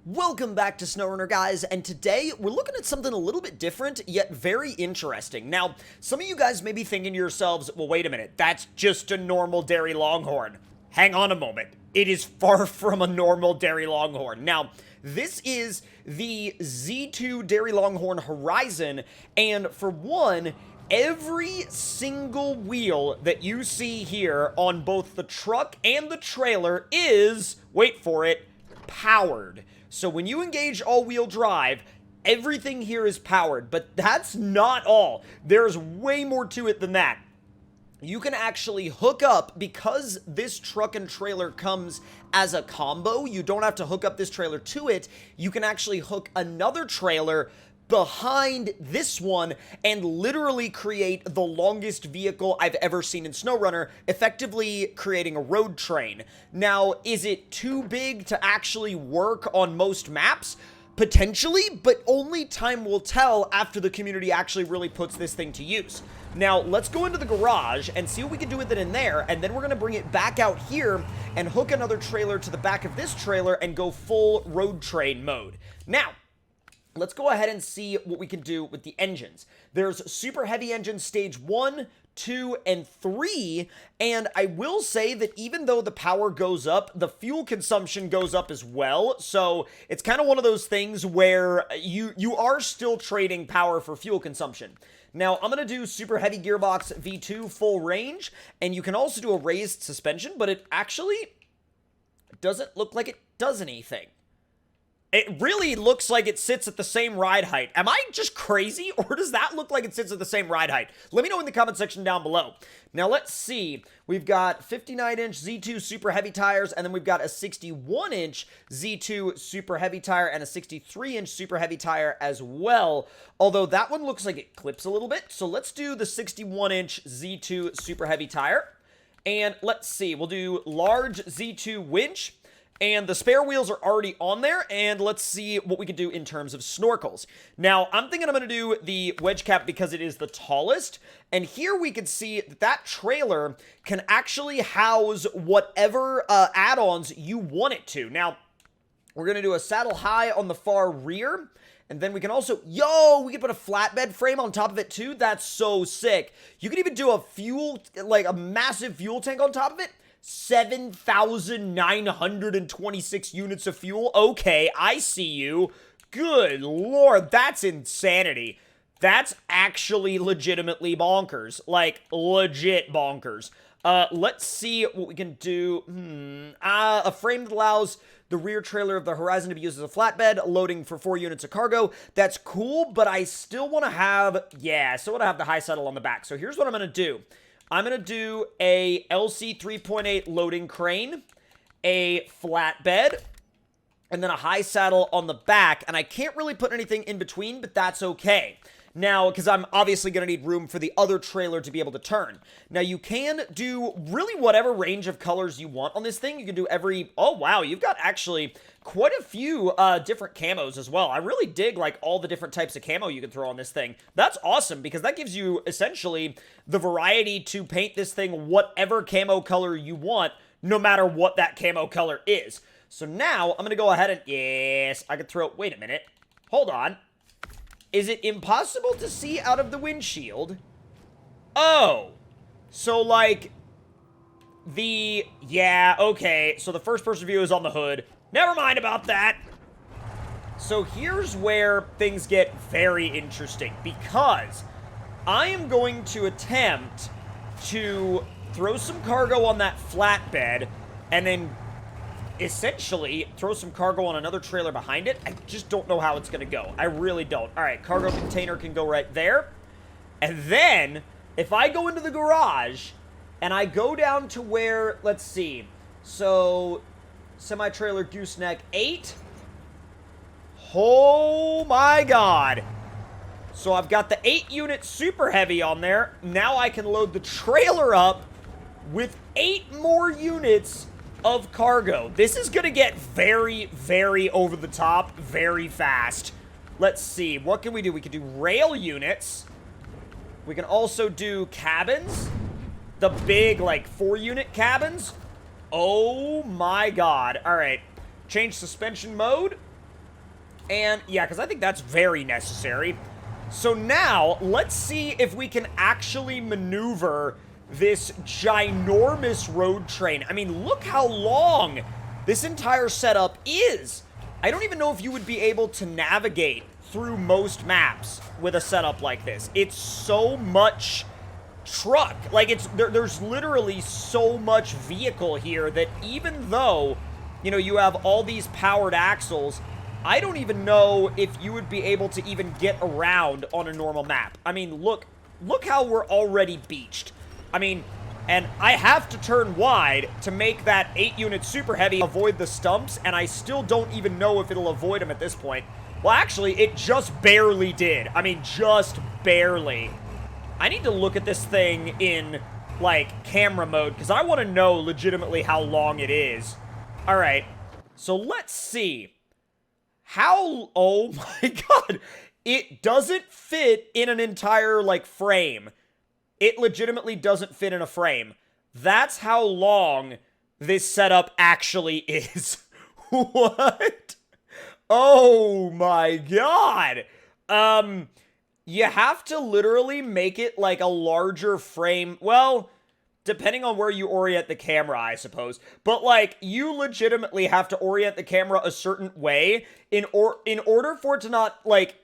Welcome back to SnowRunner, guys, and today we're looking at something a little bit different, yet very interesting. Now, some of you guys may be thinking to yourselves, well, wait a minute, that's just a normal Derry Longhorn. Hang on a moment. It is far from a normal Derry Longhorn. Now, this is the Z2 Derry Longhorn Horizon, and for one, every single wheel that you see here on both the truck and the trailer is, wait for it, powered. So when you engage all-wheel drive, everything here is powered, but that's not all. There's way more to it than that. You can actually hook up, because this truck and trailer comes as a combo, you don't have to hook up this trailer to it, you can actually hook another trailer behind this one and literally create the longest vehicle I've ever seen in SnowRunner, effectively creating a road train. Now, is it too big to actually work on most maps? Potentially, but only time will tell after the community actually really puts this thing to use. Now, let's go into the garage and see what we can do with it in there, and then we're going to bring it back out here and hook another trailer to the back of this trailer and go full road train mode. Now, let's go ahead and see what we can do with the engines. There's super heavy engine stage 1, 2, and 3, and I will say that even though the power goes up, the fuel consumption goes up as well, so it's kind of one of those things where you are still trading power for fuel consumption. Now, I'm going to do super heavy gearbox V2 full range, and you can also do a raised suspension, but it actually doesn't look like it does anything. It really looks like it sits at the same ride height. Am I just crazy, or does that look like it sits at the same ride height? Let me know in the comment section down below. Now, let's see. We've got 59-inch Z2 super heavy tires, and then we've got a 61-inch Z2 super heavy tire and a 63-inch super heavy tire as well, although that one looks like it clips a little bit. So let's do the 61-inch Z2 super heavy tire, and let's see. We'll do large Z2 winch. And the spare wheels are already on there, and let's see what we can do in terms of snorkels. Now, I'm thinking I'm going to do the wedge cap because it is the tallest, and here we can see that that trailer can actually house whatever add-ons you want it to. Now, we're going to do a saddle high on the far rear, and then we can also, we can put a flatbed frame on top of it too. That's so sick. You can even do a fuel, like a massive fuel tank on top of it. 7,926 units of fuel. Okay, I see you. Good lord, that's insanity. That's actually legitimately bonkers. Like, legit bonkers. Let's see what we can do. A frame that allows the rear trailer of the Horizon to be used as a flatbed, loading for 4 units of cargo. That's cool, but I still want to have, the high saddle on the back. So here's what I'm going to do. I'm going to do a LC 3.8 loading crane, a flatbed, and then a high saddle on the back. And I can't really put anything in between, but that's okay. Now, because I'm obviously going to need room for the other trailer to be able to turn. Now, you can do really whatever range of colors you want on this thing. You can do every... Oh, wow, you've got actually quite a few different camos as well. I really dig, like, all the different types of camo you can throw on this thing. That's awesome, because that gives you, essentially, the variety to paint this thing whatever camo color you want, no matter what that camo color is. So now, I'm going to go ahead and... Yes, I could throw... Wait a minute. Hold on. Is it impossible to see out of the windshield? Oh. So, like, okay. So the first-person view is on the hood. Never mind about that. So here's where things get very interesting, because I am going to attempt to throw some cargo on that flatbed and then essentially throw some cargo on another trailer behind it. I just don't know how it's going to go. I really don't. All right, cargo container can go right there. And then, if I go into the garage, and I go down to where, let's see, so, semi-trailer gooseneck 8. Oh my god. So I've got the 8-unit super heavy on there. Now I can load the trailer up with 8 more units of cargo. This is gonna get very, very over the top very fast. Let's see, what can we do? We can do rail units. We can also do cabins. The big, like, 4-unit cabins. Oh my god. Alright. Change suspension mode. And, yeah, because I think that's very necessary. So now, let's see if we can actually maneuver this ginormous road train. I mean, look how long this entire setup is. I don't even know if you would be able to navigate through most maps with a setup like this. It's so much truck. Like, there's literally so much vehicle here that even though, you know, you have all these powered axles, I don't even know if you would be able to even get around on a normal map. I mean, look how we're already beached. I mean, and I have to turn wide to make that 8-unit super heavy avoid the stumps, and I still don't even know if it'll avoid them at this point. Well, actually, it just barely did. I mean, just barely. I need to look at this thing in, like, camera mode, because I want to know legitimately how long it is. All right, so let's see. How, oh my god, it doesn't fit in an entire, like, frame. It legitimately doesn't fit in a frame. That's how long this setup actually is. What? Oh my god. You have to literally make it like a larger frame. Well, depending on where you orient the camera, I suppose. But, like, you legitimately have to orient the camera a certain way in order for it to not, like,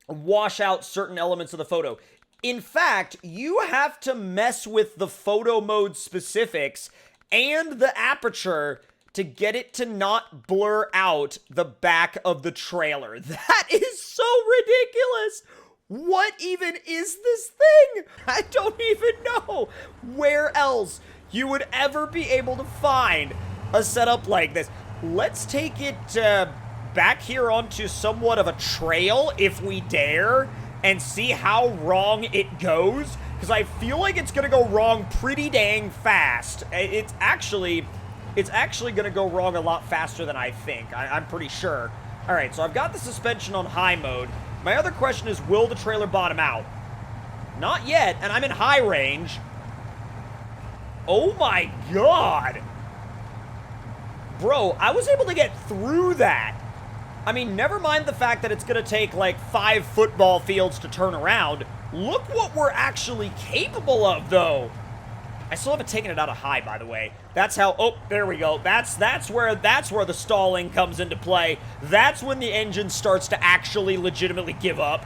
wash out certain elements of the photo. In fact, you have to mess with the photo mode specifics and the aperture to get it to not blur out the back of the trailer. That is so ridiculous. What even is this thing? I don't even know where else you would ever be able to find a setup like this. Let's take it back here onto somewhat of a trail, if we dare, and see how wrong it goes, because I feel like it's going to go wrong pretty dang fast. It's actually going to go wrong a lot faster than I think. I'm pretty sure. All right, so I've got the suspension on high mode. My other question is, will the trailer bottom out? Not yet, and I'm in high range. Oh my god. Bro, I was able to get through that. I mean, never mind the fact that it's going to take, like, 5 football fields to turn around. Look what we're actually capable of, though. I still haven't taken it out of high, by the way. That's how, oh, there we go. That's where the stalling comes into play. That's when the engine starts to actually legitimately give up.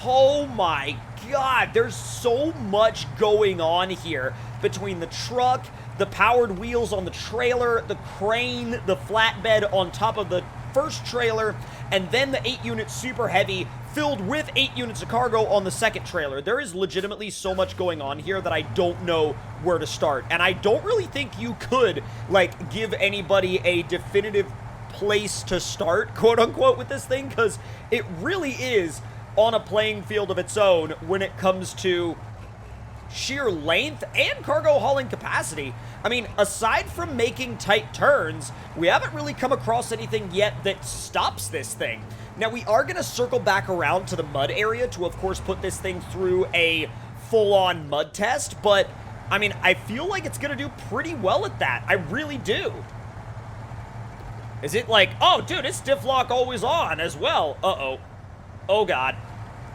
Oh my god, there's so much going on here between the truck, the powered wheels on the trailer, the crane, the flatbed on top of the first trailer, and then the 8-unit super heavy filled with 8 units of cargo on the second trailer. There is legitimately so much going on here that I don't know where to start. And I don't really think you could, like, give anybody a definitive place to start, quote unquote, with this thing, because it really is on a playing field of its own when it comes to sheer length and cargo hauling capacity. I mean, aside from making tight turns, we haven't really come across anything yet that stops this thing. Now, we are going to circle back around to the mud area to, of course, put this thing through a full-on mud test, but, I mean, I feel like it's going to do pretty well at that. I really do. Is it like, oh, dude, it's diff lock always on as well. Uh-oh. Oh, God.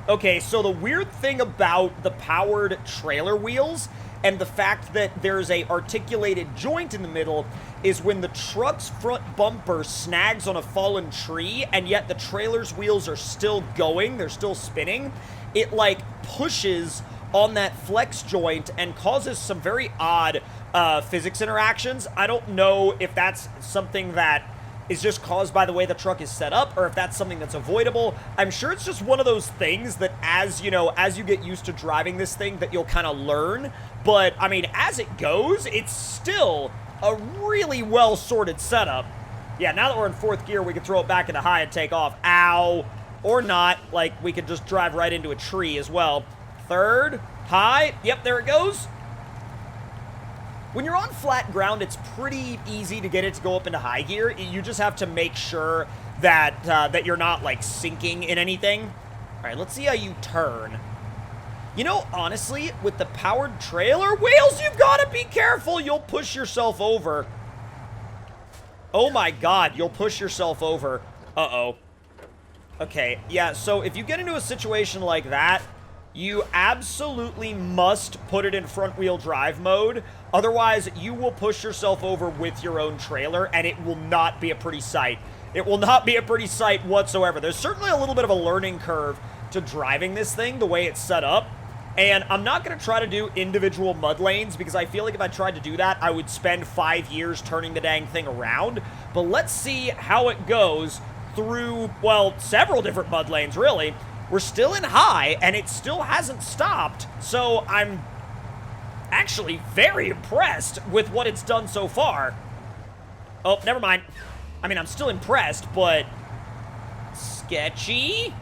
Okay, so the weird thing about the powered trailer wheels and the fact that there's a articulated joint in the middle is when the truck's front bumper snags on a fallen tree and yet the trailer's wheels are still going, they're still spinning, it like pushes on that flex joint and causes some very odd physics interactions. I don't know if that's something that is just caused by the way the truck is set up, or if that's something that's avoidable. I'm sure it's just one of those things that as you get used to driving this thing that you'll kind of learn. But, I mean, as it goes, it's still a really well-sorted setup. Yeah, now that we're in 4th gear, we can throw it back into high and take off. Ow. Or not. Like, we could just drive right into a tree as well. 3rd, high. Yep, there it goes. When you're on flat ground, it's pretty easy to get it to go up into high gear. You just have to make sure that that you're not, like, sinking in anything. All right, let's see how you turn. You know, honestly, with the powered trailer wheels, you've got to be careful. You'll push yourself over. Oh, my God. You'll push yourself over. Uh-oh. Okay, yeah, so if you get into a situation like that, you absolutely must put it in front-wheel drive mode. Otherwise, you will push yourself over with your own trailer, and it will not be a pretty sight. It will not be a pretty sight whatsoever. There's certainly a little bit of a learning curve to driving this thing, the way it's set up. And I'm not going to try to do individual mud lanes, because I feel like if I tried to do that, I would spend 5 years turning the dang thing around. But let's see how it goes through, well, several different mud lanes, really. We're still in high, and it still hasn't stopped, so I'm actually very impressed with what it's done so far. Oh, never mind. I mean, I'm still impressed, but sketchy?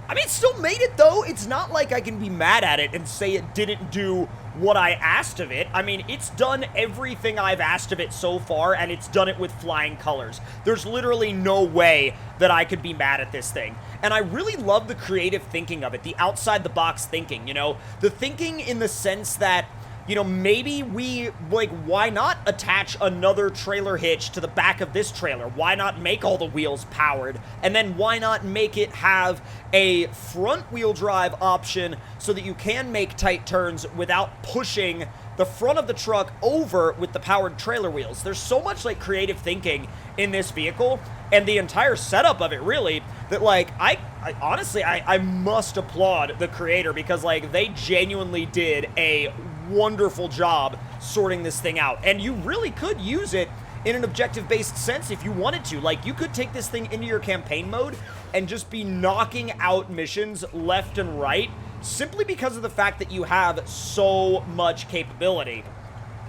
I mean, it still made it, though. It's not like I can be mad at it and say it didn't do what I asked of it. I mean, it's done everything I've asked of it so far, and it's done it with flying colors. There's literally no way that I could be mad at this thing. And I really love the creative thinking of it, the outside-the-box thinking, you know? The thinking in the sense that, you know, maybe we, like, why not attach another trailer hitch to the back of this trailer? Why not make all the wheels powered? And then why not make it have a front-wheel drive option so that you can make tight turns without pushing the front of the truck over with the powered trailer wheels? There's so much, like, creative thinking in this vehicle, and the entire setup of it, really, that, like, I honestly, I must applaud the creator, because, like, they genuinely did a wonderful job sorting this thing out. And you really could use it in an objective-based sense if you wanted to. Like, you could take this thing into your campaign mode and just be knocking out missions left and right, simply because of the fact that you have so much capability.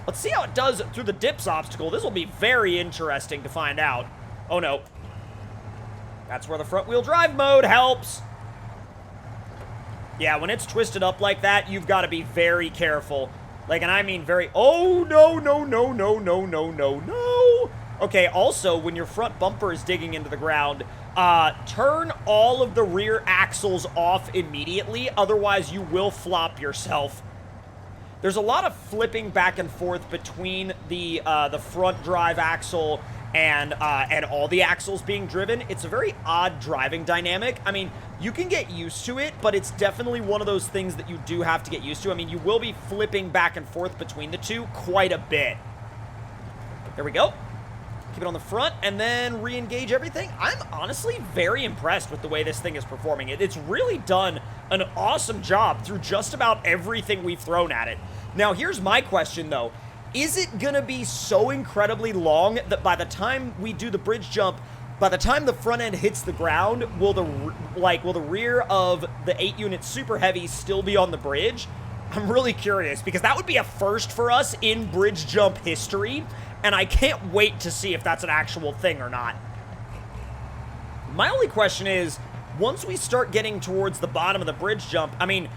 Let's see how it does through the dips obstacle. This will be very interesting to find out. Oh, no. That's where the front-wheel drive mode helps. Yeah, when it's twisted up like that, you've got to be very careful. Like, and I mean very... Oh, no, no, no, no, no, no, no, no. Okay, also, when your front bumper is digging into the ground, turn all of the rear axles off immediately. Otherwise, you will flop yourself. There's a lot of flipping back and forth between the front drive axle and all the axles being driven. It's a very odd driving dynamic. I mean, you can get used to it, but it's definitely one of those things that you do have to get used to. I mean, you will be flipping back and forth between the two quite a bit. There we go. Keep it on the front, and then re-engage everything. I'm honestly very impressed with the way this thing is performing. It's really done an awesome job through just about everything we've thrown at it. Now, here's my question, though. Is it gonna be so incredibly long that by the time we do the bridge jump, by the time the front end hits the ground, will the rear of the 8-unit Super Heavy still be on the bridge? I'm really curious, because that would be a first for us in bridge jump history, and I can't wait to see if that's an actual thing or not. My only question is, once we start getting towards the bottom of the bridge jump, I mean,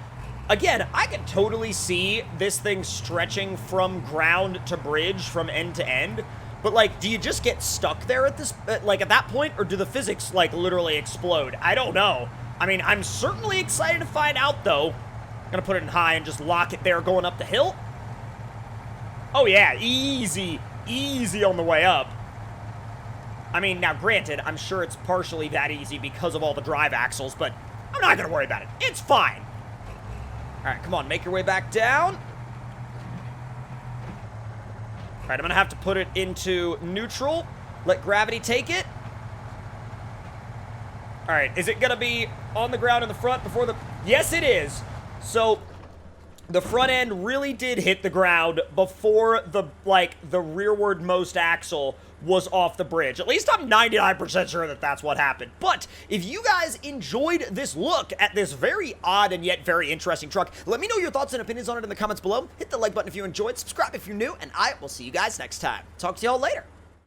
again, I can totally see this thing stretching from ground to bridge from end to end, but, like, do you just get stuck there at this, like, at that point, or do the physics, like, literally explode? I don't know. I mean, I'm certainly excited to find out, though. I'm gonna put it in high and just lock it there going up the hill. Oh, yeah, easy, easy on the way up. I mean, now, granted, I'm sure it's partially that easy because of all the drive axles, but I'm not gonna worry about it. It's fine. All right, come on, make your way back down. All right, I'm gonna have to put it into neutral. Let gravity take it. All right, is it gonna be on the ground in the front before the... Yes, it is. So, the front end really did hit the ground before the, like, the rearward most axle was off the bridge. At least I'm 99% sure that that's what happened. But if you guys enjoyed this look at this very odd and yet very interesting truck, let me know your thoughts and opinions on it in the comments below. Hit the like button if you enjoyed, subscribe if you're new, and I will see you guys next time. Talk to y'all later.